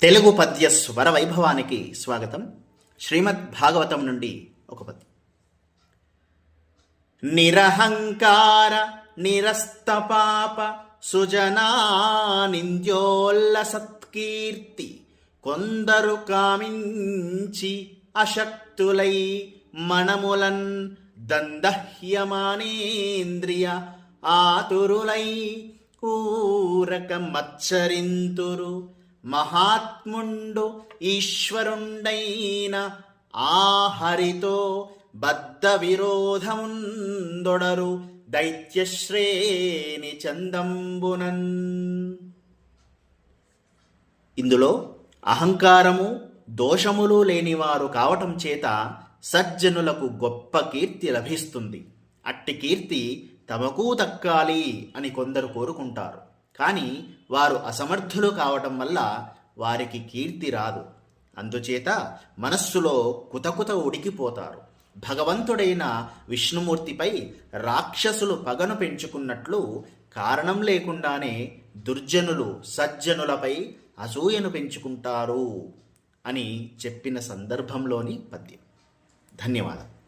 తెలుగు పద్య స్వర వైభవానికి స్వాగతం. శ్రీమద్ భాగవతం నుండి ఒక పద్యం. నిరహంకార నిరస్తపాప సుజనానింద్యోల్లసత్కీర్తి కొందరు కామించి అశక్తులై మనములన్ దందహ్యమానేంద్రియ ఆతురులై ఊరక మత్సరింతురు. మహాత్ముండు ఈశ్వరుండైన ఆహరితో బద్ధ విరోధముందొడరు దైత్యశ్రేణి చందంబునన్. ఇందులో అహంకారము దోషములు లేనివారు కావటం చేత సజ్జనులకు గొప్ప కీర్తి లభిస్తుంది. అట్టి కీర్తి తమకు దక్కాలి అని కొందరు కోరుకుంటారు. కానీ వారు అసమర్థులు కావటం వల్ల వారికి కీర్తి రాదు. అందుచేత మనస్సులో కుతకుత ఉడికిపోతారు. భగవంతుడైన విష్ణుమూర్తిపై రాక్షసులు పగను పెంచుకున్నట్లు కారణం లేకుండానే దుర్జనులు సజ్జనులపై అసూయను పెంచుకుంటారు అని చెప్పిన సందర్భంలోని పద్యం. ధన్యవాదాలు.